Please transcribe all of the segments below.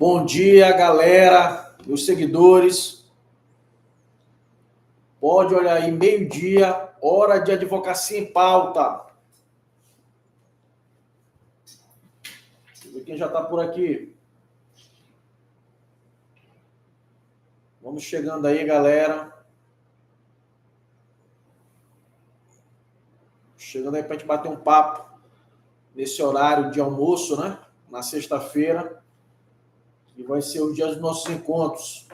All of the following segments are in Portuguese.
Bom dia, galera, meus seguidores. Pode olhar aí, meio-dia, hora de advocacia em pauta. Deixa eu ver quem já está por aqui. Vamos chegando aí, galera. Chegando aí para a gente bater um papo nesse horário de almoço, né? Na sexta-feira, que vai ser o dia dos nossos encontros.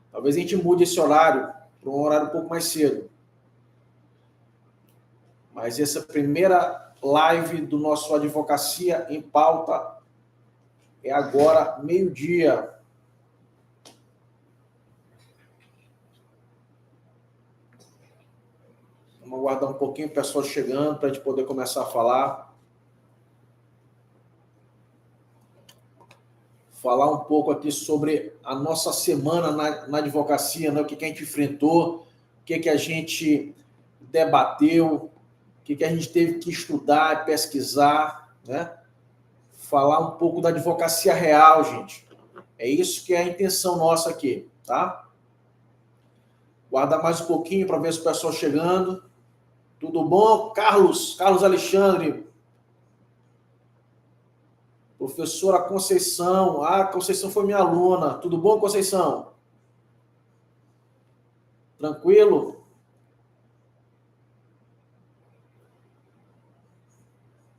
Talvez a gente mude esse horário para um horário um pouco mais cedo. Mas essa primeira live do nosso Advocacia em Pauta é agora, meio-dia. Vamos aguardar um pouquinho o pessoal chegando para a gente poder começar a falar. Falar um pouco aqui sobre a nossa semana na advocacia, né? O que a gente enfrentou, o que a gente debateu, o que a gente teve que estudar, pesquisar, né? Falar um pouco da advocacia real, gente. É isso que é a intenção nossa aqui, tá? Guardar mais um pouquinho para ver se o pessoal chegando. Tudo bom? Carlos Alexandre. Professora Conceição. Ah, Conceição foi minha aluna. Tudo bom, Conceição? Tranquilo?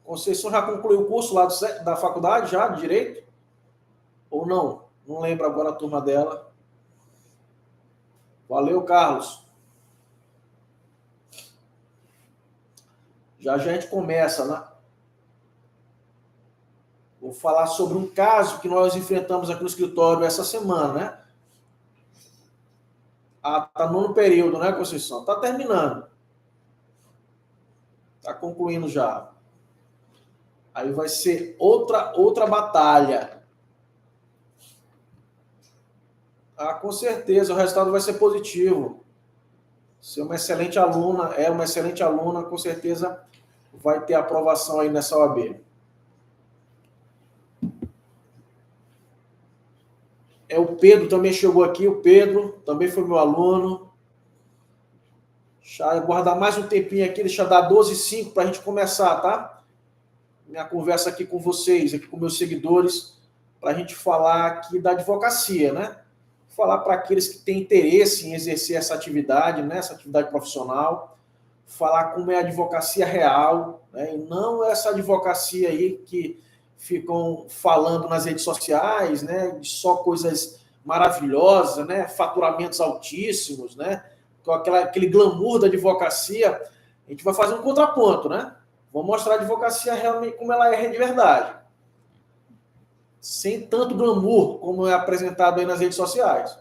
Conceição já concluiu o curso lá da faculdade, já, de Direito? Ou não? Não lembro agora a turma dela. Valeu, Carlos. Já a gente começa, né? Vou falar sobre um caso que nós enfrentamos aqui no escritório essa semana, né? Ah, tá no período, né, Conceição? Tá terminando. Tá concluindo já. Aí vai ser outra batalha. Ah, com certeza, o resultado vai ser positivo. Ser uma excelente aluna, com certeza vai ter aprovação aí nessa OAB. O Pedro também chegou aqui, o Pedro também foi meu aluno. Deixa eu guardar mais um tempinho aqui, deixa eu dar 12h05 para a gente começar, tá? Minha conversa aqui com vocês, aqui com meus seguidores, para a gente falar aqui da advocacia, né? Falar para aqueles que têm interesse em exercer essa atividade, né? Essa atividade profissional, falar como é a advocacia real, né? E não essa advocacia aí que ficam falando nas redes sociais, né? De só coisas maravilhosas, né? Faturamentos altíssimos, né? Com aquele glamour da advocacia. A gente vai fazer um contraponto, né? Vamos mostrar a advocacia realmente como ela é de verdade. Sem tanto glamour como é apresentado aí nas redes sociais.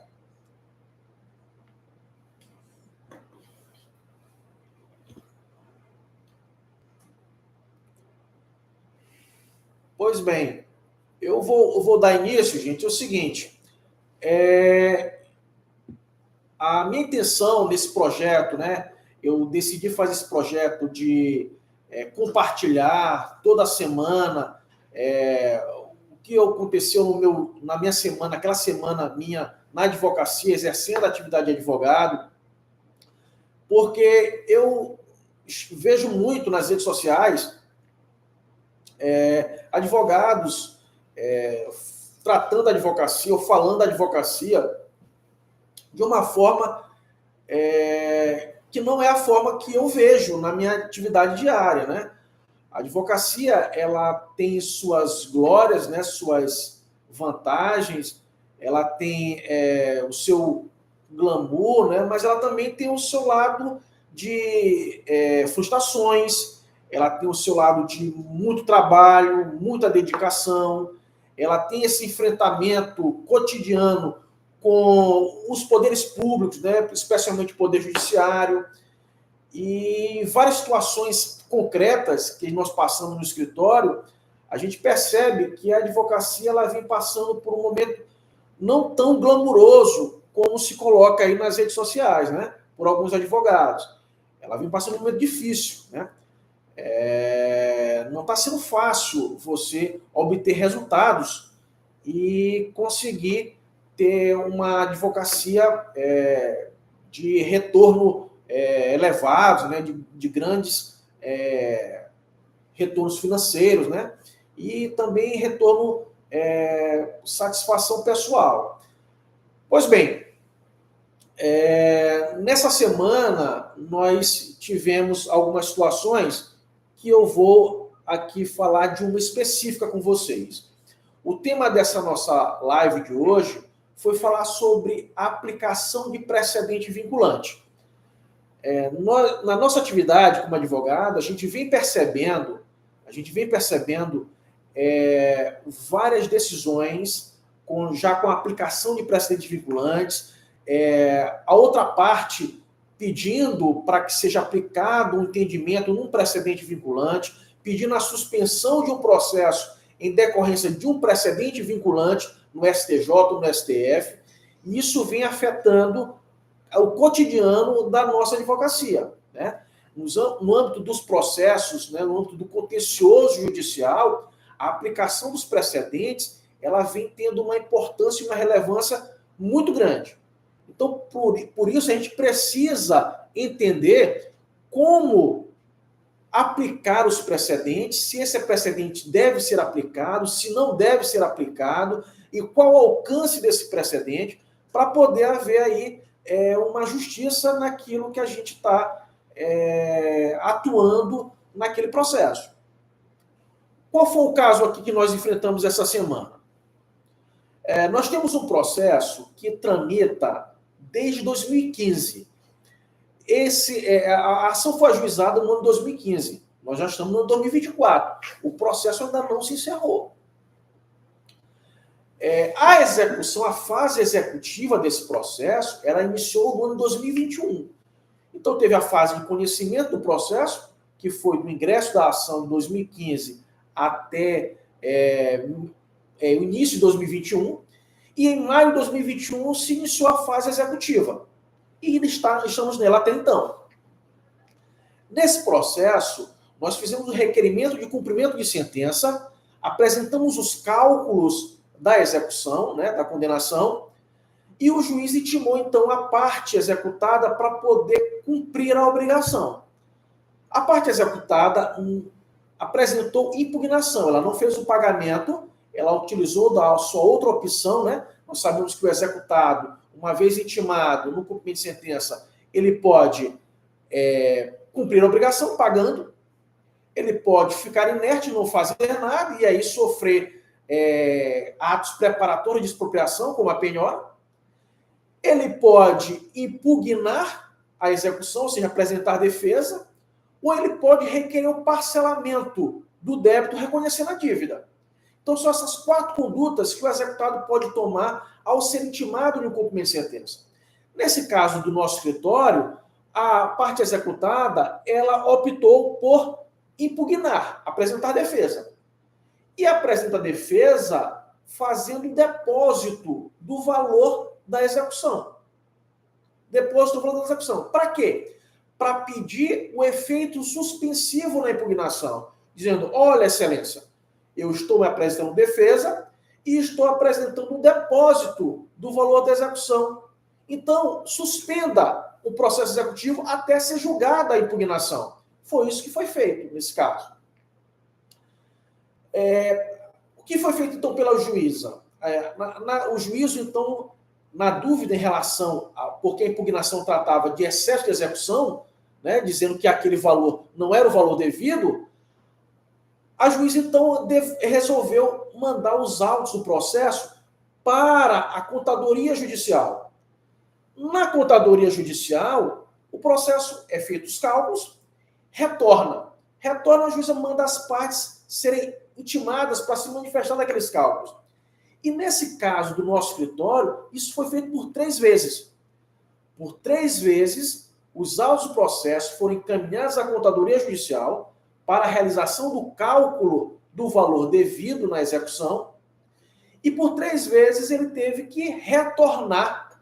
Pois bem, eu vou dar início, gente, é o seguinte. A minha intenção nesse projeto, né? Eu decidi fazer esse projeto de compartilhar toda semana o que aconteceu na minha semana, aquela semana minha na advocacia, exercendo a atividade de advogado, porque eu vejo muito nas redes sociais advogados tratando a advocacia ou falando da advocacia de uma forma que não é a forma que eu vejo na minha atividade diária, né? A advocacia, ela tem suas glórias, né? Suas vantagens, ela tem o seu glamour, né? Mas ela também tem o seu lado de frustrações, ela tem o seu lado de muito trabalho, muita dedicação, ela tem esse enfrentamento cotidiano com os poderes públicos, né, especialmente o poder judiciário, e várias situações concretas que nós passamos no escritório, a gente percebe que a advocacia ela vem passando por um momento não tão glamuroso como se coloca aí nas redes sociais, né, por alguns advogados. Ela vem passando um momento difícil, né? Não está sendo fácil você obter resultados e conseguir ter uma advocacia de retorno elevado, né, de grandes retornos financeiros, né, e também retorno, satisfação pessoal. Pois bem, nessa semana nós tivemos algumas situações que eu vou aqui falar de uma específica com vocês. O tema dessa nossa live de hoje foi falar sobre aplicação de precedente vinculante. Na nossa atividade como advogado, a gente vem percebendo várias decisões já com a aplicação de precedentes vinculantes, a outra parte pedindo para que seja aplicado um entendimento num precedente vinculante, pedindo a suspensão de um processo em decorrência de um precedente vinculante no STJ ou no STF, e isso vem afetando o cotidiano da nossa advocacia, né? No âmbito dos processos, né, no âmbito do contencioso judicial, a aplicação dos precedentes ela vem tendo uma importância e uma relevância muito grande. Então, por isso, a gente precisa entender como aplicar os precedentes, se esse precedente deve ser aplicado, se não deve ser aplicado, e qual o alcance desse precedente, para poder haver aí uma justiça naquilo que a gente está atuando naquele processo. Qual foi o caso aqui que nós enfrentamos essa semana? Nós temos um processo que tramita desde 2015. A ação foi ajuizada no ano de 2015. Nós já estamos no ano de 2024. O processo ainda não se encerrou. A execução, a fase executiva desse processo, ela iniciou no ano de 2021. Então, teve a fase de conhecimento do processo, que foi do ingresso da ação de 2015 até o início de 2021, e em maio de 2021 se iniciou a fase executiva. E estamos nela até então. Nesse processo, nós fizemos o requerimento de cumprimento de sentença, apresentamos os cálculos da execução, né, da condenação, e o juiz intimou, então, a parte executada para poder cumprir a obrigação. A parte executada apresentou impugnação, ela não fez o pagamento, ela utilizou da sua outra opção, né? Nós sabemos que o executado, uma vez intimado no cumprimento de sentença, ele pode cumprir a obrigação pagando, ele pode ficar inerte, não fazer nada, e aí sofrer atos preparatórios de expropriação, como a penhora. Ele pode impugnar a execução, ou seja, apresentar defesa, ou ele pode requerer o parcelamento do débito reconhecendo a dívida. Então, são essas 4 condutas que o executado pode tomar ao ser intimado no cumprimento de sentença. Nesse caso do nosso escritório, a parte executada, ela optou por impugnar, apresentar defesa. E apresenta defesa fazendo depósito do valor da execução. Depósito do valor da execução. Para quê? Para pedir o efeito suspensivo na impugnação, dizendo, olha, excelência, eu estou me apresentando defesa e estou apresentando um depósito do valor da execução. Então, suspenda o processo executivo até ser julgada a impugnação. Foi isso que foi feito nesse caso. O que foi feito, então, pela juíza? O juízo, então, na dúvida em relação a porque a impugnação tratava de excesso de execução, né, dizendo que aquele valor não era o valor devido, a juíza, então, resolveu mandar os autos do processo para a contadoria judicial. Na contadoria judicial, o processo é feito os cálculos, retorna. A juíza manda as partes serem intimadas para se manifestar naqueles cálculos. E nesse caso do nosso escritório, isso foi feito por 3 vezes. Por 3 vezes, os autos do processo foram encaminhados à contadoria judicial para a realização do cálculo do valor devido na execução, e por 3 vezes ele teve que retornar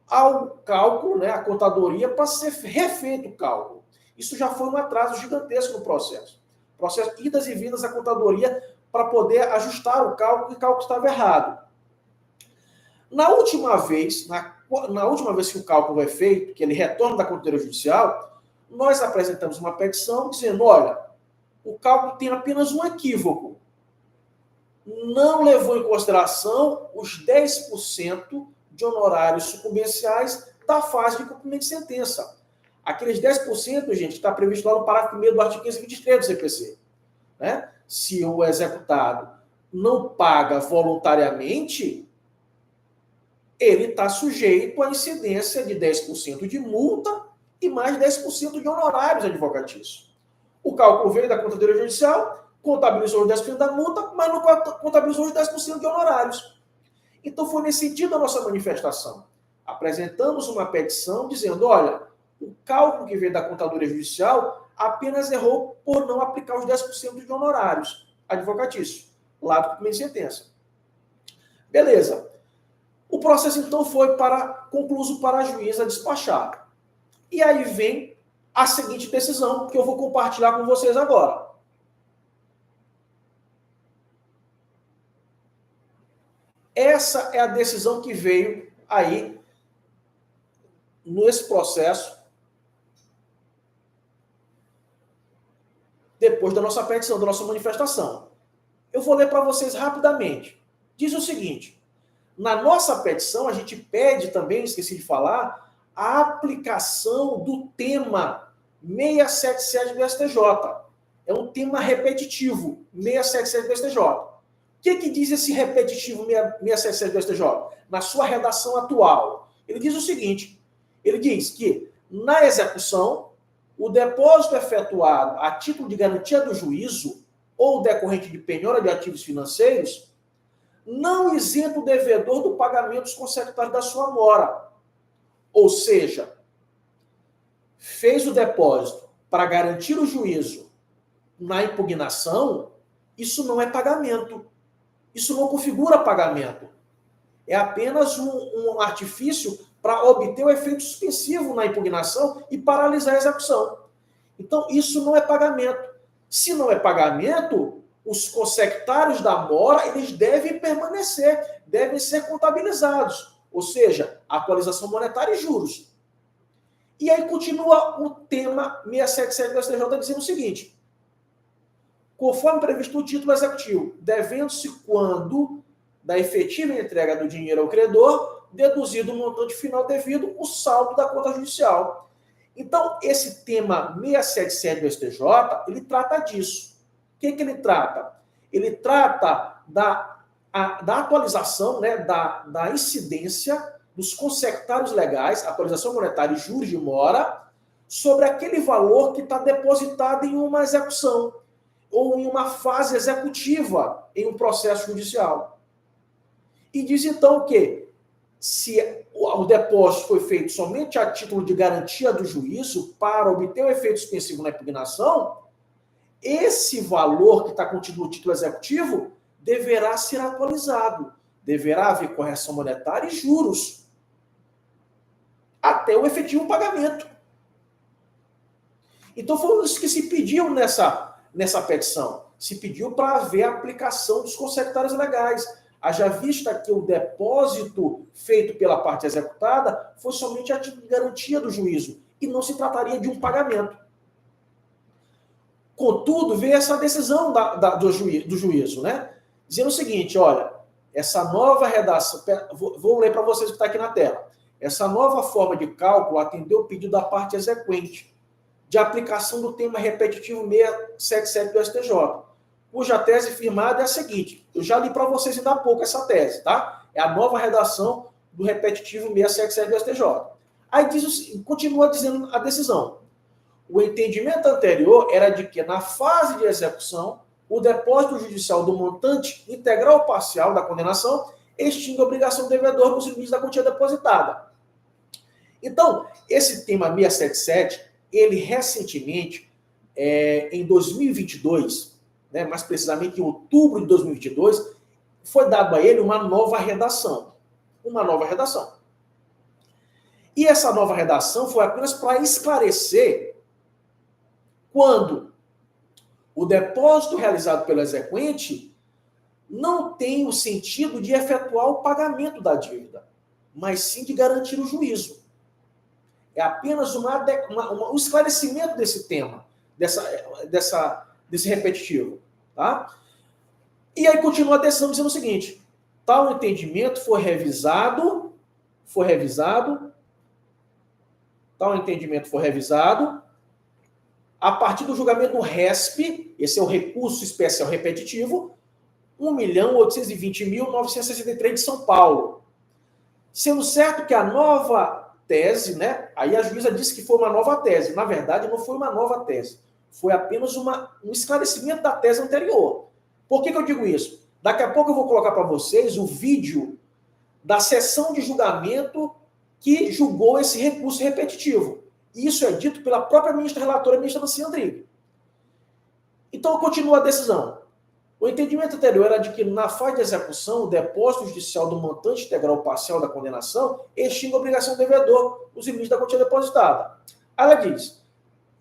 ao cálculo, né, à contadoria, para ser refeito o cálculo. Isso já foi um atraso gigantesco no processo. Processo idas e vindas à contadoria para poder ajustar o cálculo, e o cálculo estava errado. Na última vez que o cálculo é feito, que ele retorna da Contadoria Judicial, nós apresentamos uma petição dizendo, olha, o cálculo tem apenas um equívoco. Não levou em consideração os 10% de honorários sucumbenciais da fase de cumprimento de sentença. Aqueles 10%, gente, está previsto lá no parágrafo 1º do artigo 523 do CPC. Né? Se o executado não paga voluntariamente, ele está sujeito à incidência de 10% de multa e mais 10% de honorários advocatícios. O cálculo veio da Contadoria Judicial, contabilizou os 10% da multa, mas não contabilizou os 10% de honorários. Então, foi nesse sentido a nossa manifestação. Apresentamos uma petição dizendo, olha, o cálculo que veio da Contadoria Judicial apenas errou por não aplicar os 10% de honorários advocatícios, lá do cumprimento de sentença. Beleza. O processo, então, foi concluído para a juíza despachar. E aí vem a seguinte decisão que eu vou compartilhar com vocês agora. Essa é a decisão que veio aí nesse processo depois da nossa petição, da nossa manifestação. Eu vou ler para vocês rapidamente. Diz o seguinte, na nossa petição a gente pede também, esqueci de falar, a aplicação do tema 677 do STJ. É um tema repetitivo, 677 do STJ. O que diz esse repetitivo 677 do STJ? Na sua redação atual. Ele diz o seguinte, ele diz que, na execução, o depósito efetuado a título de garantia do juízo ou decorrente de penhora de ativos financeiros não isenta o devedor do pagamento dos consecutários da sua mora. Ou seja, fez o depósito para garantir o juízo na impugnação, isso não é pagamento. Isso não configura pagamento. É apenas um artifício para obter o efeito suspensivo na impugnação e paralisar a execução. Então, isso não é pagamento. Se não é pagamento, os consectários da mora, eles devem permanecer, devem ser contabilizados. Ou seja, atualização monetária e juros. E aí continua o tema 677 do STJ dizendo o seguinte, conforme previsto no título executivo, devendo-se quando da efetiva entrega do dinheiro ao credor, deduzido o montante final devido, o saldo da conta judicial. Então, esse tema 677 do STJ, ele trata disso. O que ele trata? Ele trata da atualização, né, da incidência dos consectários legais, atualização monetária e juros de mora, sobre aquele valor que está depositado em uma execução ou em uma fase executiva em um processo judicial. E diz então que, se o depósito foi feito somente a título de garantia do juízo para obter o efeito suspensivo na impugnação, esse valor que está contido no título executivo deverá ser atualizado. Deverá haver correção monetária e juros até o efetivo pagamento. Então foi isso que se pediu nessa petição. Se pediu para haver a aplicação dos consectários legais. Haja vista que o depósito feito pela parte executada foi somente a título de garantia do juízo e não se trataria de um pagamento. Contudo, veio essa decisão do juízo, né? Dizendo o seguinte, olha, essa nova redação, vou ler para vocês o que está aqui na tela. Essa nova forma de cálculo atendeu o pedido da parte exequente de aplicação do tema repetitivo 677 do STJ, cuja tese firmada é a seguinte, eu já li para vocês ainda há pouco essa tese, tá? É a nova redação do repetitivo 677 do STJ. Aí continua dizendo a decisão. O entendimento anterior era de que, na fase de execução, o depósito judicial do montante integral ou parcial da condenação extingue a obrigação do devedor nos limites da quantia depositada. Então, esse tema 677, ele recentemente, em 2022, né, mais precisamente em outubro de 2022, foi dado a ele uma nova redação. Uma nova redação. E essa nova redação foi apenas para esclarecer quando o depósito realizado pelo exequente não tem o sentido de efetuar o pagamento da dívida, mas sim de garantir o juízo. É apenas um esclarecimento desse tema, desse repetitivo. Tá? E aí continua a decisão dizendo o seguinte: tal entendimento foi revisado, tal entendimento foi revisado a partir do julgamento do RESP, esse é o recurso especial repetitivo, 1.820.963 de São Paulo. Sendo certo que a nova tese, né? Aí a juíza disse que foi uma nova tese. Na verdade, não foi uma nova tese. Foi apenas um esclarecimento da tese anterior. Por que eu digo isso? Daqui a pouco eu vou colocar para vocês o vídeo da sessão de julgamento que julgou esse recurso repetitivo. E isso é dito pela própria ministra relatora, a ministra Nancy Andrighi. Então, continua a decisão. O entendimento anterior era de que, na fase de execução, o depósito judicial do montante integral parcial da condenação extingue a obrigação do devedor, os limites da quantia depositada. Ela diz,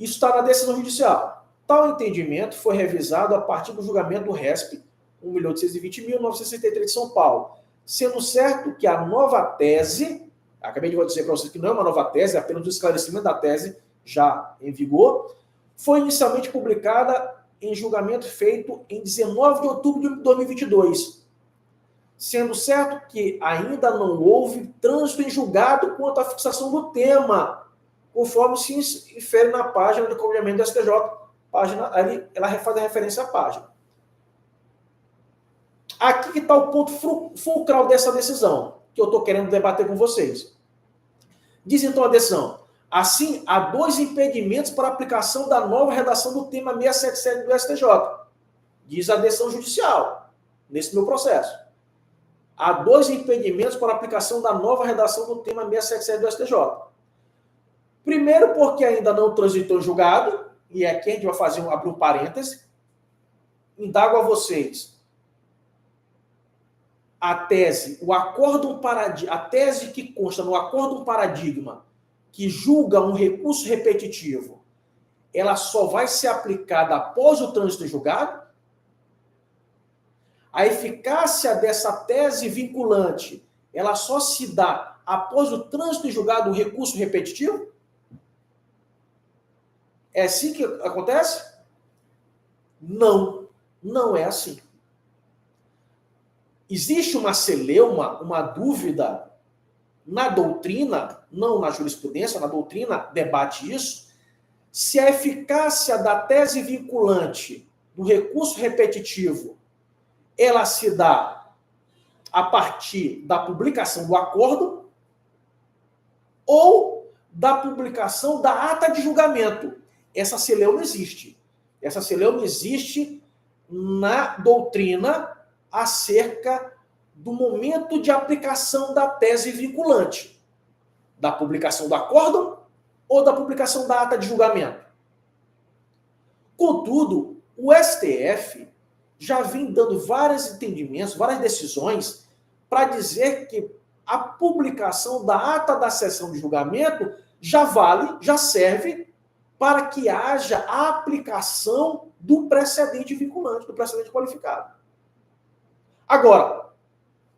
isso está na decisão judicial. Tal entendimento foi revisado a partir do julgamento do RESP, 1.820.963 de São Paulo, sendo certo que a nova tese, acabei de dizer para vocês que não é uma nova tese, é apenas um esclarecimento da tese já em vigor, foi inicialmente publicada em julgamento feito em 19 de outubro de 2022, sendo certo que ainda não houve trânsito em julgado quanto à fixação do tema, conforme se infere na página de acompanhamento do STJ, página, ali, ela faz a referência à página. Aqui que está o ponto fulcral dessa decisão, que eu estou querendo debater com vocês. Diz então a decisão: assim, há dois impedimentos para a aplicação da nova redação do tema 677 do STJ. Diz a decisão judicial, nesse meu processo. Há dois impedimentos para a aplicação da nova redação do tema 677 do STJ. Primeiro, porque ainda não transitou em julgado, e aqui a gente vai abrir um parêntese. Indago a vocês. A tese que consta no acórdão paradigma que julga um recurso repetitivo, ela só vai ser aplicada após o trânsito em julgado? A eficácia dessa tese vinculante, ela só se dá após o trânsito em julgado do recurso repetitivo? É assim que acontece? Não, não é assim. Existe uma celeuma, uma dúvida na doutrina, não na jurisprudência, na doutrina debate isso, se a eficácia da tese vinculante do recurso repetitivo, ela se dá a partir da publicação do acordo ou da publicação da ata de julgamento. Essa celeuma existe. Essa celeuma existe na doutrina acerca do momento de aplicação da tese vinculante, da publicação do acórdão ou da publicação da ata de julgamento. Contudo, o STF já vem dando vários entendimentos, várias decisões para dizer que a publicação da ata da sessão de julgamento já vale, já serve para que haja a aplicação do precedente vinculante, do precedente qualificado. Agora,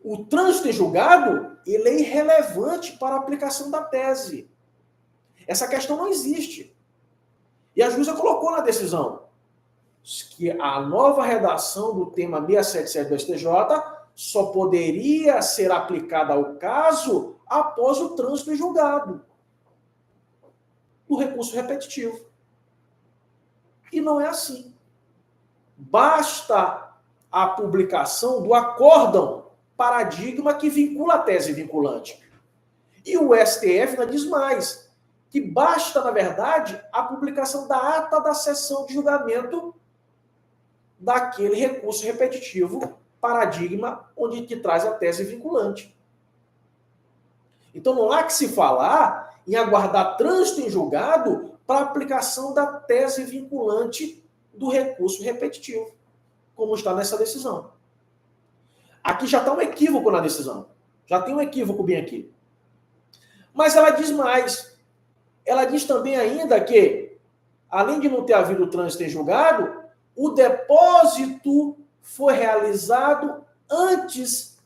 o trânsito em julgado, ele é irrelevante para a aplicação da tese. Essa questão não existe. E a juíza colocou na decisão que a nova redação do tema 677 do STJ só poderia ser aplicada ao caso após o trânsito em julgado do recurso repetitivo. E não é assim. Basta a publicação do acórdão paradigma que vincula a tese vinculante. E o STF ainda diz mais, que basta, na verdade, a publicação da ata da sessão de julgamento daquele recurso repetitivo paradigma onde que traz a tese vinculante. Então não há que se falar em aguardar trânsito em julgado para a aplicação da tese vinculante do recurso repetitivo, como está nessa decisão. Aqui já está um equívoco na decisão. Já tem um equívoco bem aqui. Mas ela diz mais. Ela diz também ainda que, além de não ter havido trânsito em julgado, o depósito foi realizado antes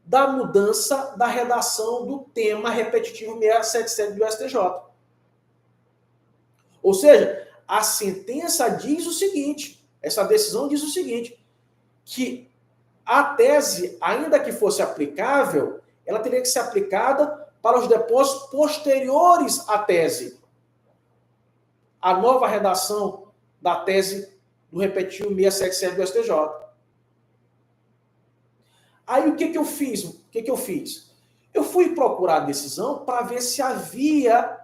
da mudança da redação do tema repetitivo 677 do STJ. Ou seja, a sentença diz o seguinte, essa decisão diz o seguinte, que a tese, ainda que fosse aplicável, ela teria que ser aplicada para os depósitos posteriores à tese. A nova redação da tese do repetitivo 677 do STJ. Aí o que eu fiz? Eu fui procurar a decisão para ver se havia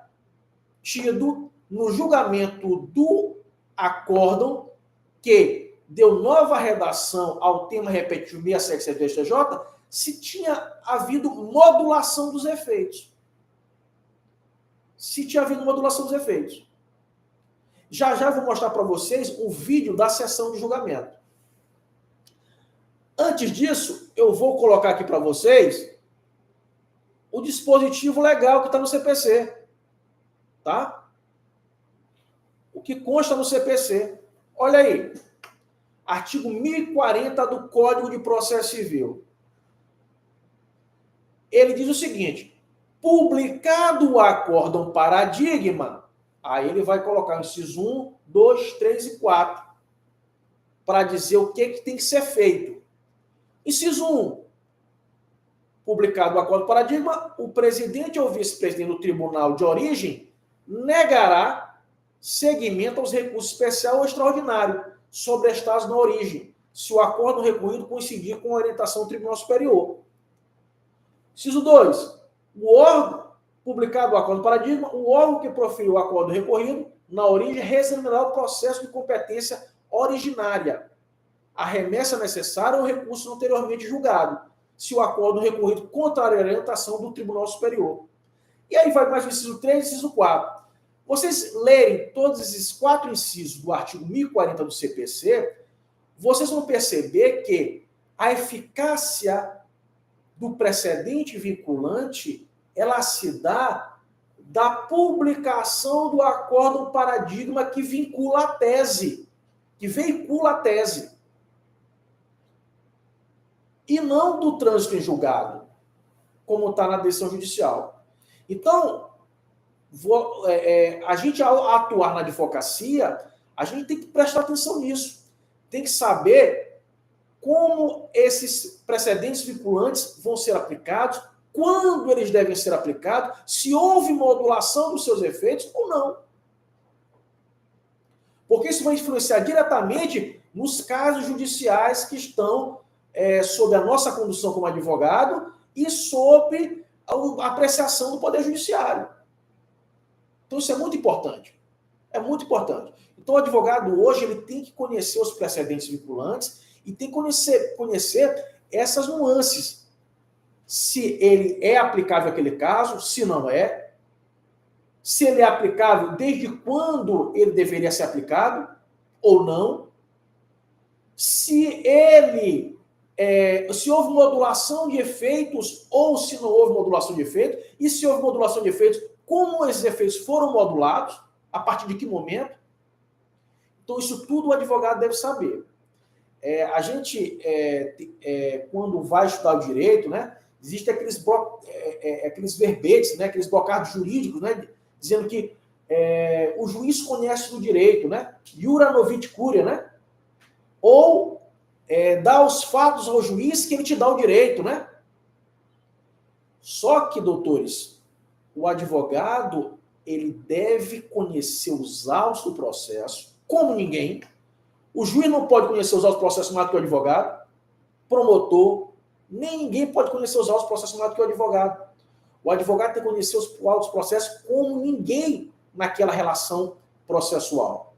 tido no julgamento do acórdão que deu nova redação ao tema repetitivo 677 do STJ, se tinha havido modulação dos efeitos. Se tinha havido modulação dos efeitos. Já já vou mostrar para vocês o vídeo da sessão de julgamento. Antes disso, eu vou colocar aqui para vocês o dispositivo legal que está no CPC. Tá? O que consta no CPC. Olha aí. Artigo 1040 do Código de Processo Civil. Ele diz o seguinte: publicado o acórdão paradigma, aí ele vai colocar o inciso 1, 2, 3 e 4, para dizer o que tem que ser feito. Inciso 1, publicado o acordo paradigma, o presidente ou vice-presidente do tribunal de origem negará seguimento aos recursos especial ou extraordinário sobrestados na origem, se o acordo recorrido coincidir com a orientação do Tribunal Superior. Inciso 2, o órgão, publicado o acordo paradigma, o órgão que proferiu o acordo recorrido na origem reexaminará o processo de competência originária, a remessa necessária ou recurso anteriormente julgado, se o acordo recorrido contrário à orientação do Tribunal Superior. E aí vai mais o inciso 3 e inciso 4. Vocês lerem todos esses 4 incisos do artigo 1040 do CPC, vocês vão perceber que a eficácia do precedente vinculante, ela se dá da publicação do acordo paradigma que vincula a tese, que veicula a tese. E não do trânsito em julgado, como está na decisão judicial. Então, a gente, ao atuar na advocacia, a gente tem que prestar atenção nisso. Tem que saber como esses precedentes vinculantes vão ser aplicados, quando eles devem ser aplicados, se houve modulação dos seus efeitos ou não. Porque isso vai influenciar diretamente nos casos judiciais que estão sob a nossa condução como advogado e sob a apreciação do Poder Judiciário. Então isso é muito importante. É muito importante. Então o advogado hoje ele tem que conhecer os precedentes vinculantes e tem que conhecer essas nuances. Se ele é aplicável àquele caso, se não é. Se ele é aplicável, desde quando ele deveria ser aplicado ou não. Se houve modulação de efeitos ou se não houve modulação de efeitos. E se houve modulação de efeitos, como esses efeitos foram modulados, a partir de que momento. Então isso tudo o advogado deve saber. A gente, quando vai estudar o direito, né, existem aqueles verbetes, né, aqueles brocados jurídicos, né, dizendo que o juiz conhece do direito, né, iura novit curia, né, ou dá os fatos ao juiz que ele te dá o direito, né. Só que, doutores, o advogado ele deve conhecer os autos do processo, como ninguém. O juiz não pode conhecer os autos do processo mais do que o advogado, promotor, nem ninguém pode conhecer os autos do processo mais do que o advogado. O advogado tem que conhecer os autos do processo como ninguém naquela relação processual.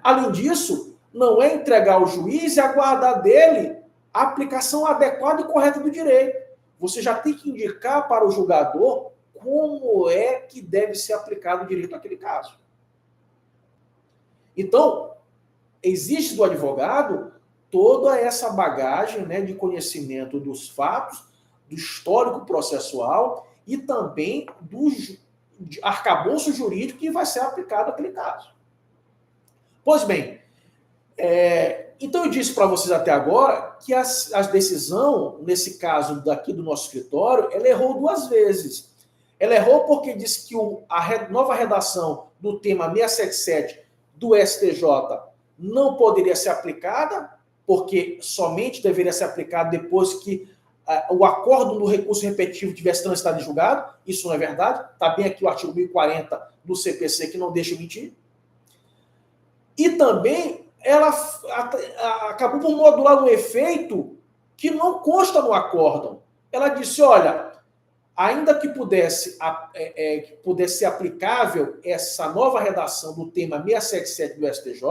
Além disso, não é entregar ao juiz e aguardar dele a aplicação adequada e correta do direito. Você já tem que indicar para o julgador como é que deve ser aplicado o direito naquele caso. Então, existe do advogado toda essa bagagem, né, de conhecimento dos fatos, do histórico processual e também do arcabouço jurídico que vai ser aplicado naquele caso. Pois bem, Então, eu disse para vocês até agora que a decisão, nesse caso daqui do nosso escritório, ela errou 2 vezes. Ela errou porque disse que a nova redação do tema 677 do STJ não poderia ser aplicada, porque somente deveria ser aplicada depois que o acordo do recurso repetitivo tivesse transitado em julgado. Isso não é verdade. Está bem aqui o artigo 1040 do CPC, que não deixa mentir. E também ela acabou por modular um efeito que não consta no acórdão. Ela disse, olha, ainda que pudesse ser aplicável essa nova redação do tema 677 do STJ,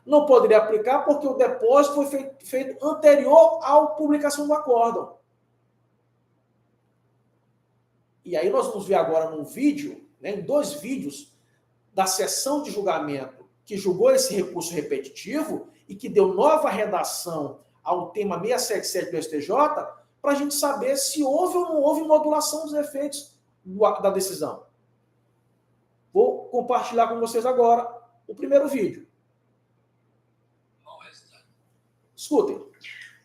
não poderia aplicar porque o depósito foi feito anterior à publicação do acórdão. E aí nós vamos ver agora num vídeo, né, em 2 vídeos, da sessão de julgamento que julgou esse recurso repetitivo e que deu nova redação ao tema 677 do STJ, para a gente saber se houve ou não houve modulação dos efeitos da decisão. Vou compartilhar com vocês agora o primeiro vídeo. Escutem.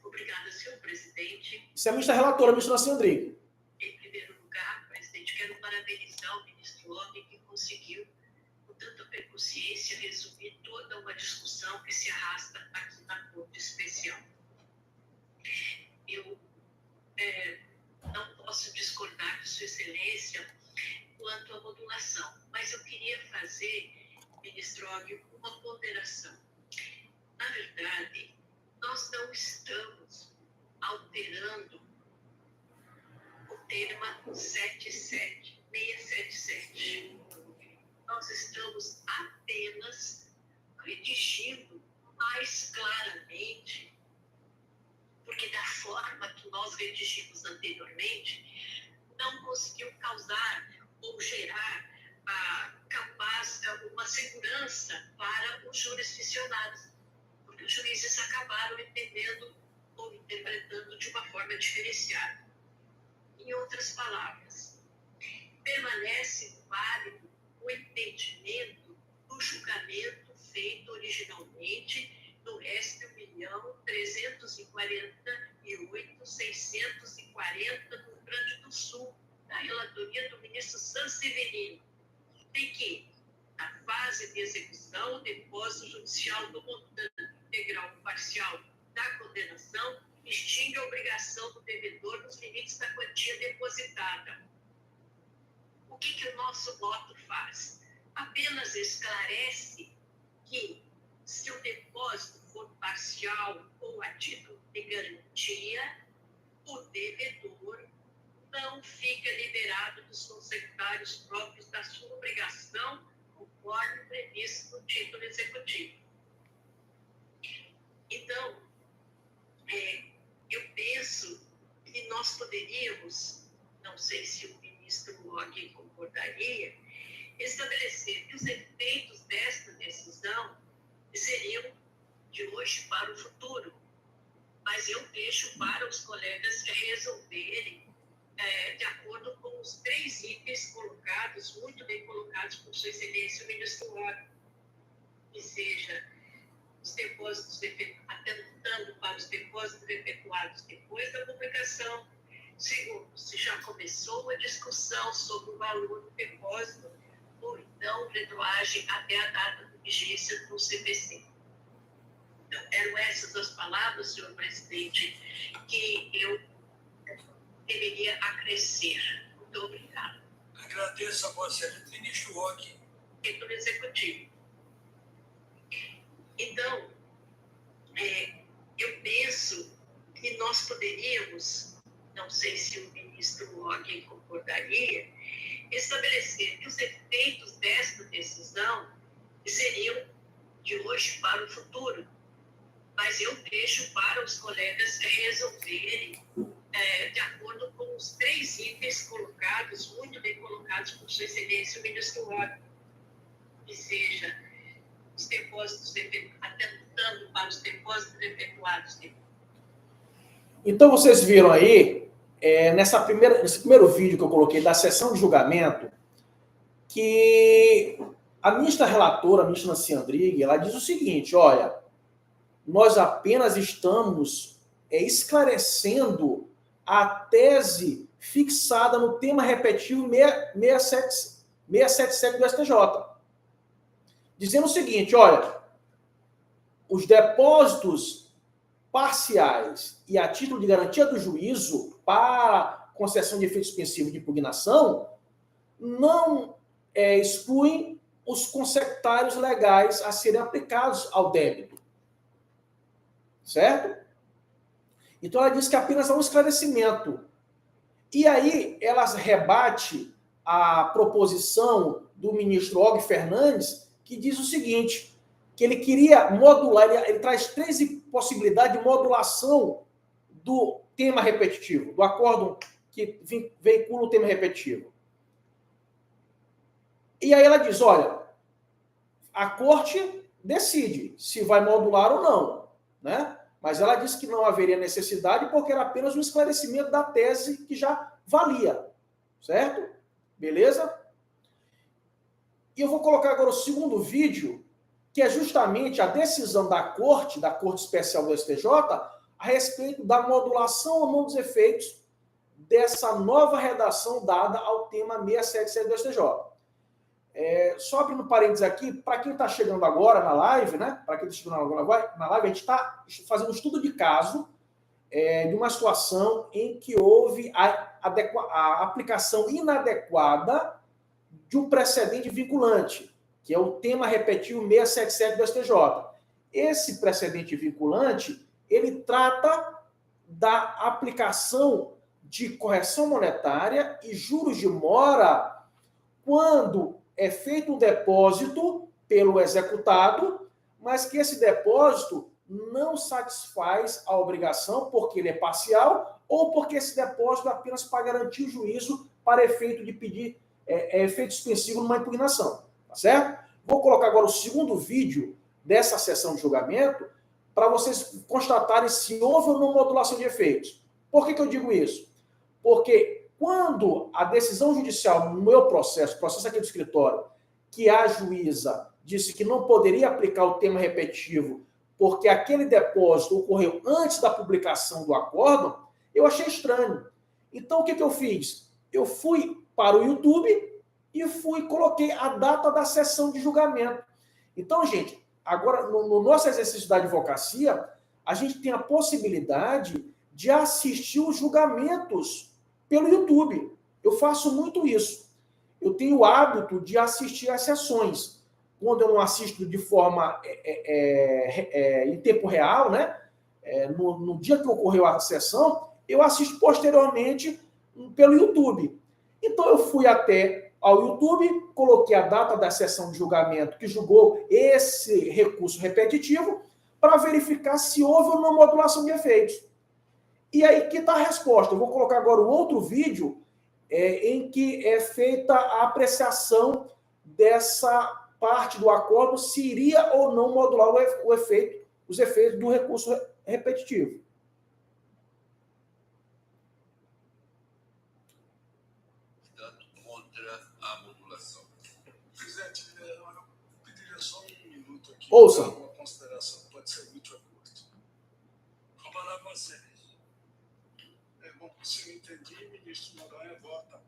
Obrigada, senhor presidente. Isso é a ministra relatora, a ministra Sandrinho. Em primeiro lugar, presidente, quero parabenizar o ministro Lobby, que conseguiu, com tanta percussiência, resumir toda uma discussão que se arrasta aqui na Corte Especial. Eu não posso discordar de Sua Excelência quanto à modulação, mas eu queria fazer, ministro Lobby, uma ponderação. Na verdade, nós não estamos alterando o tema 677. Nós estamos apenas redigindo mais claramente, porque da forma que nós redigimos anteriormente, não conseguiu causar ou gerar uma segurança para os jurisdicionados. Os juízes acabaram entendendo ou interpretando de uma forma diferenciada. Em outras palavras, permanece válido o entendimento do julgamento feito originalmente no S.348.640 do Rio Grande do Sul, da relatoria do ministro Sanseverino, de que, na fase de execução, o depósito judicial do montante integral ou parcial da condenação extingue a obrigação do devedor nos limites da quantia depositada. O que o nosso voto faz? Apenas esclarece que, se o depósito for parcial ou a título de garantia, o devedor não fica liberado dos consecutários próprios da sua obrigação, conforme previsto no título executivo. Então, eu penso que nós poderíamos, não sei se o ministro Logge concordaria, estabelecer que os efeitos desta decisão seriam de hoje para o futuro, mas eu deixo para os colegas resolverem de acordo com os 3 itens colocados, muito bem colocados por Sua Excelência o ministro Logge, que seja os depósitos atentando para os depósitos efetuados depois da publicação. Segundo, se já começou a discussão sobre o valor do depósito, ou então retroagem até a data de vigência do CPC. Então, eram essas as palavras, senhor presidente, que eu deveria acrescer. Muito obrigada. Agradeço a Vossa Excelência, ministro Logge. Título executivo. Então, eu penso que nós poderíamos, não sei se o ministro Logge concordaria, estabelecer que os efeitos desta decisão seriam de hoje para o futuro, mas eu deixo para os colegas resolverem de acordo com os 3 itens colocados, muito bem colocados por Sua Excelência o ministro Logge, que seja os depósitos atentando para os depósitos efetuados. Então, vocês viram aí, nesse primeiro vídeo que eu coloquei da sessão de julgamento, que A ministra relatora, a ministra Nancy Andrighi, ela diz o seguinte, olha, nós apenas estamos esclarecendo a tese fixada no tema repetitivo 677 do STJ, dizendo o seguinte, olha, os depósitos parciais e a título de garantia do juízo para concessão de efeito suspensivo de impugnação não excluem os consectários legais a serem aplicados ao débito. Certo? Então ela diz que apenas há um esclarecimento. E aí ela rebate a proposição do ministro Og Fernandes, que diz o seguinte, que ele queria modular, ele traz 13 possibilidades de modulação do tema repetitivo, do acórdão que veicula o tema repetitivo. E aí ela diz, olha, a corte decide se vai modular ou não, né? Mas ela disse que não haveria necessidade porque era apenas um esclarecimento da tese que já valia, certo? Beleza? E eu vou colocar agora o segundo vídeo, que é justamente a decisão da Corte Especial do STJ, a respeito da modulação ou não dos efeitos dessa nova redação dada ao tema 677 do STJ. Só abrindo parênteses aqui, para quem está chegando agora na live, né? Para quem está chegando agora na live, a gente está fazendo um estudo de caso de uma situação em que houve a aplicação inadequada de um precedente vinculante, que é o tema repetitivo 677 do STJ. Esse precedente vinculante, ele trata da aplicação de correção monetária e juros de mora quando é feito um depósito pelo executado, mas que esse depósito não satisfaz a obrigação porque ele é parcial ou porque esse depósito é apenas para garantir o juízo para efeito de pedir efeito suspensivo numa impugnação. Tá certo? Vou colocar agora o segundo vídeo dessa sessão de julgamento para vocês constatarem se houve ou não modulação de efeitos. Por que eu digo isso? Porque quando a decisão judicial no meu processo aqui do escritório, que a juíza disse que não poderia aplicar o tema repetitivo porque aquele depósito ocorreu antes da publicação do acórdão, eu achei estranho. Então, o que eu fiz? Eu fui para o YouTube e coloquei a data da sessão de julgamento. Então, gente, agora, no nosso exercício da advocacia, a gente tem a possibilidade de assistir os julgamentos pelo YouTube. Eu faço muito isso. Eu tenho o hábito de assistir às sessões. Quando eu não assisto de forma em tempo real, né? No dia que ocorreu a sessão, eu assisto posteriormente pelo YouTube. Então eu fui até ao YouTube, coloquei a data da sessão de julgamento que julgou esse recurso repetitivo para verificar se houve ou não modulação de efeitos. E aí que está a resposta. Eu vou colocar agora um outro vídeo em que é feita a apreciação dessa parte do acordo, se iria ou não modular os efeitos do recurso repetitivo. Contra a modulação. Presidente, eu pediria só um minuto aqui. Ouça. Uma consideração, pode ser muito curto. Vou falar com vocês. Bom, se eu entendi, o ministro Noronha vota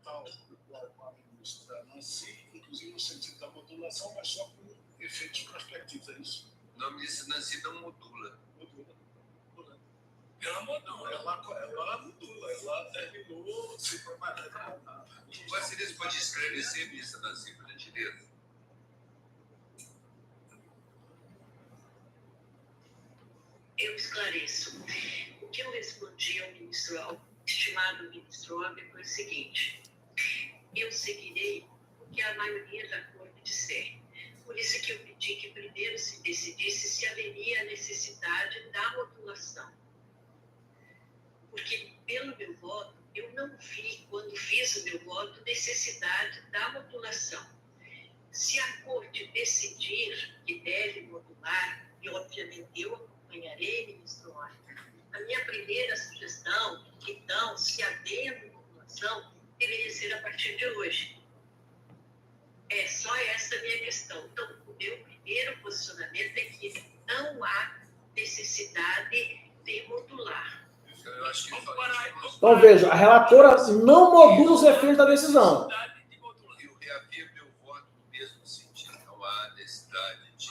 tal com a ministra Nancy, inclusive no sentido da modulação, mas só com efeitos prospectivos, é isso? Não, a ministra Nancy não modula. Ela modula, ela modula, ela terminou. Vossa Excelência pode esclarecer, ministra Nancy, por gentileza? Eu esclareço. O que eu respondi ao estimado ministro Og foi o seguinte: eu seguirei o que a maioria da Corte disser. Por isso que eu pedi que primeiro se decidisse se haveria necessidade da modulação. Porque, pelo meu voto, eu não vi, quando fiz o meu voto, necessidade da modulação. Se a Corte decidir que deve modular, e obviamente eu acompanharei, ministro Og, a minha primeira sugestão, então, se havendo modulação, deveria ser a partir de hoje. necessidade de modular. Eu acho que Então, veja, a relatora não modula os efeitos da decisão. eu reafirmo meu voto no mesmo sentido. Não há necessidade de...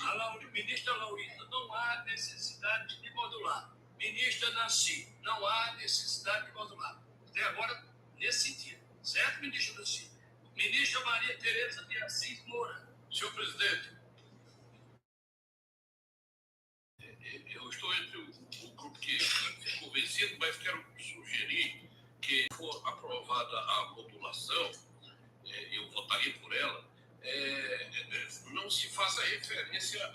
Ministra Laurita, não há necessidade de modular. Ministra Nancy, não há necessidade de modular. Até agora, nesse sentido. Certo, ministra Nancy? Ministra Maria Tereza de Assis Moura. Senhor presidente, eu estou entre o grupo que ficou vencido, mas quero sugerir que, se for aprovada a modulação, eu votaria por ela, não se faça referência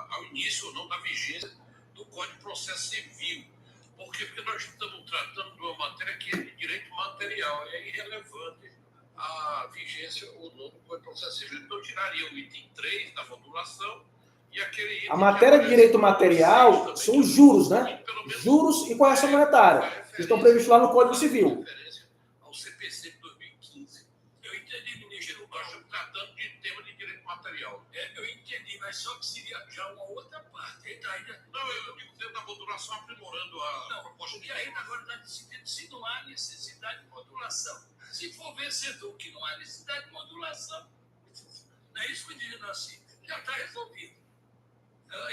ao início ou não da vigência do Código de Processo Civil. Por quê? Porque nós estamos tratando de uma matéria que é de direito material, é irrelevante a vigência ou não do Código de Processo Civil. Então, eu tiraria o item 3 da modulação e aquele item... A matéria de direito material são os juros, né? Juros e correção monetária, que estão previstos lá no Código Civil. Ao CPC de 2015. Eu entendi, ministro. Nós estamos tratando de tema de direito material. Eu entendi, mas só que seria já uma outra parte. Não, eu digo dentro da modulação, aprimorando a proposta de... Porque ainda agora está decidido se não há necessidade de modulação. Se for vencedor que não há necessidade de modulação, não é isso que eu digo assim, já está resolvido.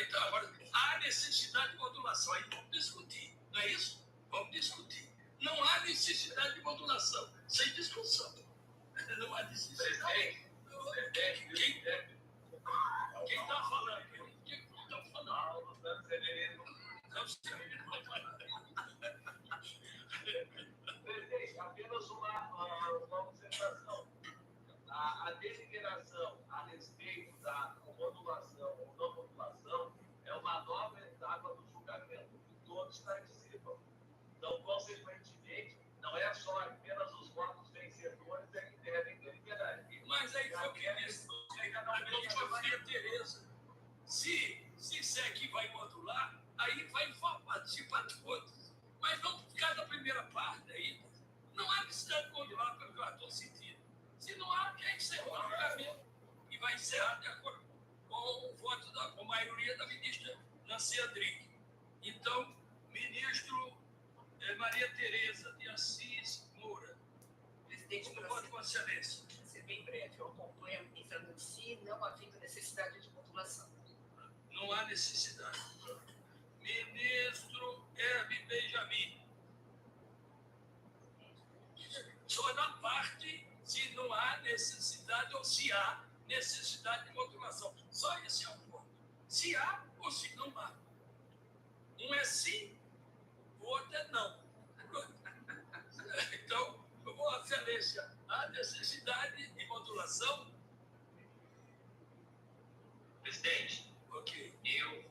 Então, agora, há necessidade de modulação, aí vamos discutir, não é isso? Vamos discutir. Não há necessidade de modulação, sem discussão. Não há necessidade. Quem está falando? Quem está falando? Presidente, apenas uma observação. A deliberação a respeito da modulação ou não modulação é uma nova etapa do julgamento que todos participam. Então, consequentemente, não é só apenas os votos vencedores é que devem deliberar. Mas aí foi o que disse a Maria Tereza. Se disser que vai modular, aí vai participar de todos. Mas vamos ficar na primeira parte aí. Não há necessidade de modular pelo que eu estou sentindo. Se não há, quem encerrou o julgamento. E vai encerrar de acordo com o voto com a maioria da ministra Nancy Andrighi. Então, ministro Maria Tereza de Assis Moura. Presidente, Como voto com excelência. ser bem breve, eu acompanho a ministra Nancy, não havendo necessidade de modulação. Não há necessidade. Ministro Hermes Benjamin. Só na parte se não há necessidade ou se há necessidade de modulação. Só esse é o ponto. Se há ou se não há. Um é sim, o outro é não. Então, Vossa Excelência, há necessidade de modulação? Presidente, Ok. eu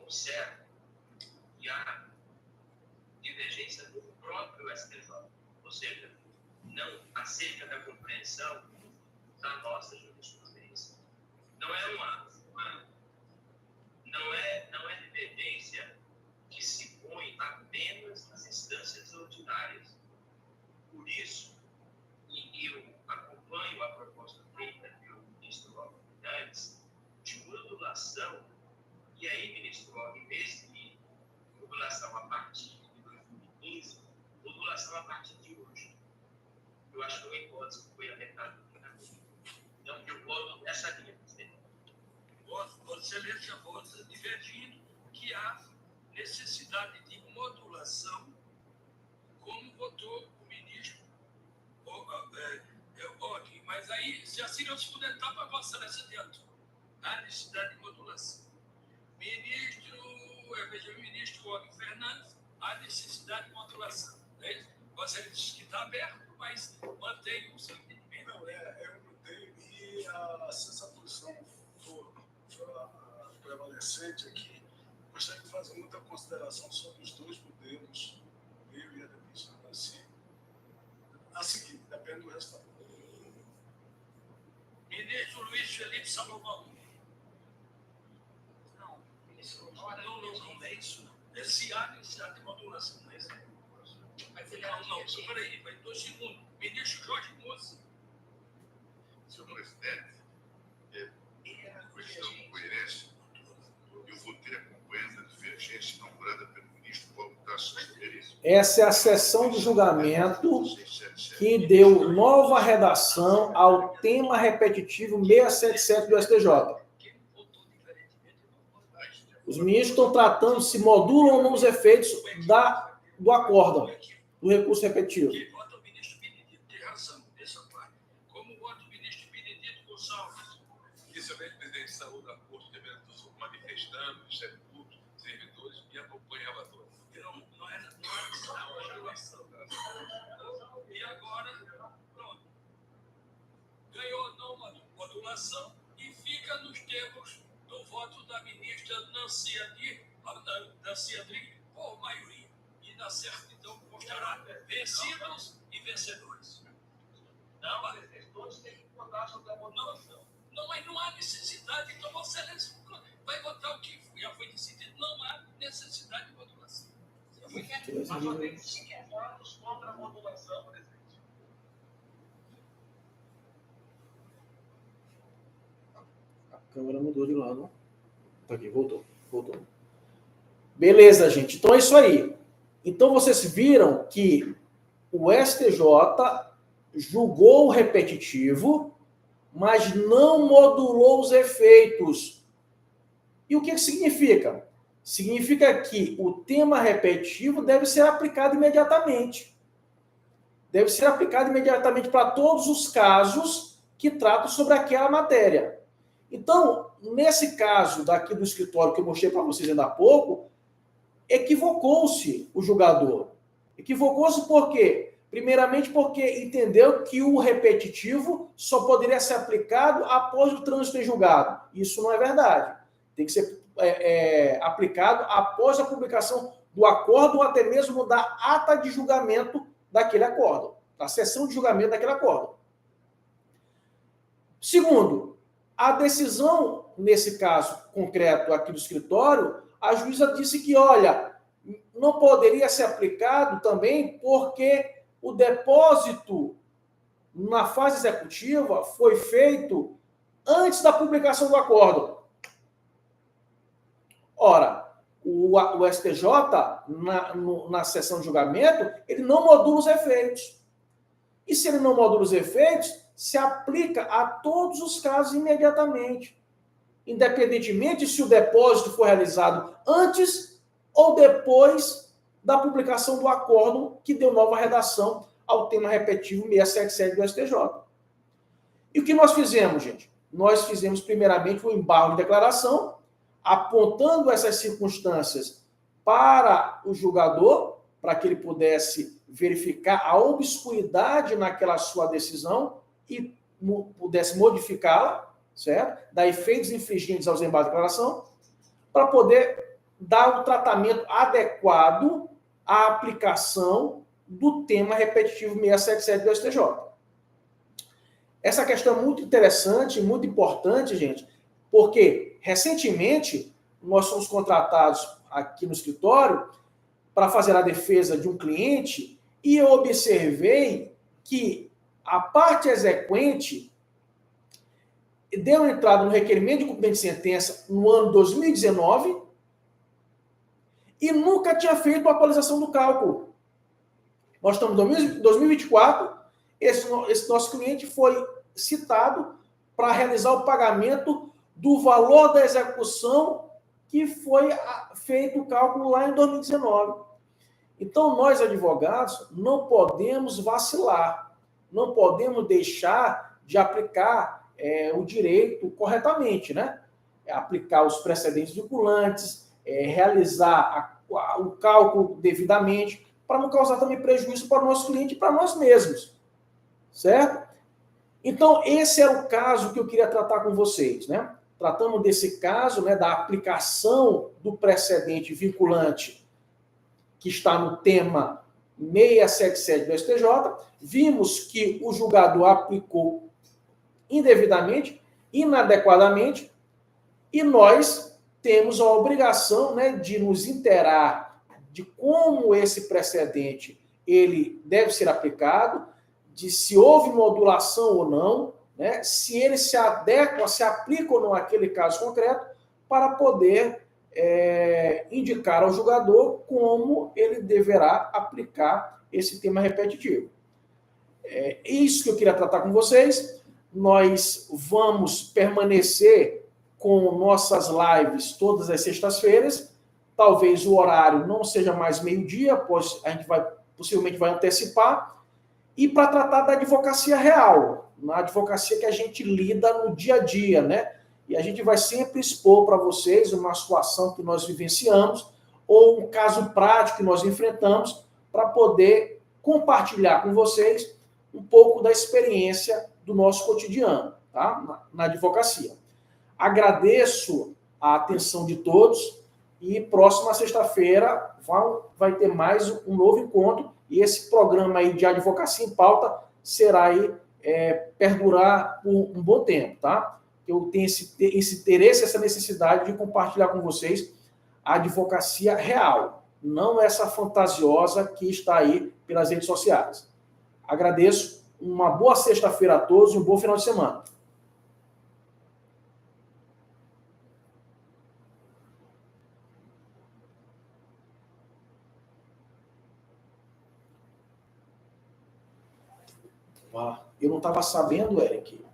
observo que há divergência do próprio STJ, ou seja, não acerca da compreensão da nossa jurisprudência. Não é divergência que se põe apenas nas instâncias ordinárias. Por isso, e eu acompanho a proposta feita pelo ministro Lopes antes, de modulação, e aí, ministro Lopes, em vez de modulação a partir de 2015, modulação a partir de hoje. Eu acho que é uma hipótese que foi alertada. Então, eu voto nessa linha, presidente. Vossa Excelência vota divergindo que há necessidade de modulação, como votou o ministro. Mas aí, se assim não se puder, está para Vossa Excelência dentro. Há necessidade de modulação. Ministro Og Fernandes, há necessidade de modulação. É isso? Vossa Excelência diz que está aberto, mas mantém o seu entendimento. Não, eu mudei e se essa posição for prevalecente aqui, gostaria de fazer muita consideração sobre os dois modelos, eu e a ministra Nancy. A seguir, depende do resultado. Ministro Luiz Felipe Salomão. Não, ministro, Não é isso. Se há necessidade de modulação, não é isso? mas ele Não, só peraí, vai 2 segundos. Ministro Jorge Moça. Senhor presidente, questão de coerência, eu votei a Essa é a sessão de julgamento que deu nova redação ao tema repetitivo 677 do STJ. Os ministros estão tratando se modulam ou não os efeitos do acórdão, do recurso repetitivo. Vota o ministro Benedito, tem razão nessa parte. Como vota o ministro Benedito Gonçalves? Inicialmente, o presidente saiu da corte de eventos manifestando, chefe público, servidores e acompanhava todos. Não era a relação. E agora, pronto. Ganhou não modulação e fica nos termos do voto da ministra Nancy Andrighi por maioria. E na certidão constará vencidos e vencedores. Não, mas todos têm que votar sobre a modulação. Não, mas não há necessidade, então você vai votar o que já foi decidido. Não há necessidade de modulação. Mas só tem 5 votos contra a modulação, presidente. A câmera mudou de lado. Tá aqui, voltou. Beleza, gente. Então é isso aí. Então vocês viram que o STJ julgou o repetitivo, mas não modulou os efeitos. E o que significa? Significa que o tema repetitivo deve ser aplicado imediatamente. Deve ser aplicado imediatamente para todos os casos que tratam sobre aquela matéria. Então, nesse caso daqui do escritório que eu mostrei para vocês ainda há pouco, equivocou-se o julgador. Equivocou-se por quê? Primeiramente porque entendeu que o repetitivo só poderia ser aplicado após o trânsito em julgado. Isso não é verdade. Tem que ser aplicado após a publicação do acordo ou até mesmo da ata de julgamento daquele acordo, da sessão de julgamento daquele acordo. Segundo, a decisão, nesse caso concreto aqui do escritório, a juíza disse que, olha, não poderia ser aplicado também porque o depósito na fase executiva foi feito antes da publicação do acordo. Ora, o STJ, na sessão de julgamento, ele não modula os efeitos. E se ele não modula os efeitos, se aplica a todos os casos imediatamente, independentemente se o depósito for realizado antes ou depois da publicação do acordo que deu nova redação ao tema repetitivo 677 do STJ. E o que nós fizemos, gente? Nós fizemos primeiramente o embargo de declaração, apontando essas circunstâncias para o julgador, para que ele pudesse verificar a obscuridade naquela sua decisão e pudesse modificá-la, certo? Dar efeitos infringentes aos embargos de declaração, para poder dar o tratamento adequado à aplicação do tema repetitivo 677 do STJ. Essa questão é muito interessante, muito importante, gente, porque recentemente nós fomos contratados aqui no escritório para fazer a defesa de um cliente e eu observei que a parte exequente deu entrada no requerimento de cumprimento de sentença no ano 2019 e nunca tinha feito a atualização do cálculo. Nós estamos em 2024, esse nosso cliente foi citado para realizar o pagamento do valor da execução que foi feito o cálculo lá em 2019. Então, nós, advogados, não podemos vacilar, não podemos deixar de aplicar o direito corretamente, né? Aplicar os precedentes vinculantes, realizar o cálculo devidamente, para não causar também prejuízo para o nosso cliente e para nós mesmos, certo? Então, esse era o caso que eu queria tratar com vocês, né? Tratamos desse caso, né, da aplicação do precedente vinculante que está no tema 677 do STJ, vimos que o julgador aplicou indevidamente, inadequadamente, e nós temos a obrigação, né, de nos inteirar de como esse precedente ele deve ser aplicado, de se houve modulação ou não, né, se ele se adequa, se aplica ou não àquele caso concreto, para poder indicar ao julgador como ele deverá aplicar esse tema repetitivo. É isso que eu queria tratar com vocês. Nós vamos permanecer com nossas lives todas as sextas-feiras. Talvez o horário não seja mais meio-dia, pois a gente possivelmente vai antecipar. E para tratar da advocacia real, na advocacia que a gente lida no dia a dia, né? E a gente vai sempre expor para vocês uma situação que nós vivenciamos ou um caso prático que nós enfrentamos para poder compartilhar com vocês um pouco da experiência do nosso cotidiano, tá? Na advocacia. Agradeço a atenção de todos e próxima sexta-feira vai ter mais um novo encontro e esse programa aí de Advocacia em Pauta será aí perdurar por um bom tempo, tá? Eu tenho esse interesse, essa necessidade de compartilhar com vocês a advocacia real, não essa fantasiosa que está aí pelas redes sociais. Agradeço, uma boa sexta-feira a todos e um bom final de semana. Eu não estava sabendo, Eric.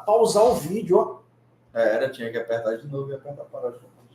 Pausar o vídeo, ó. Tinha que apertar de novo e apertar para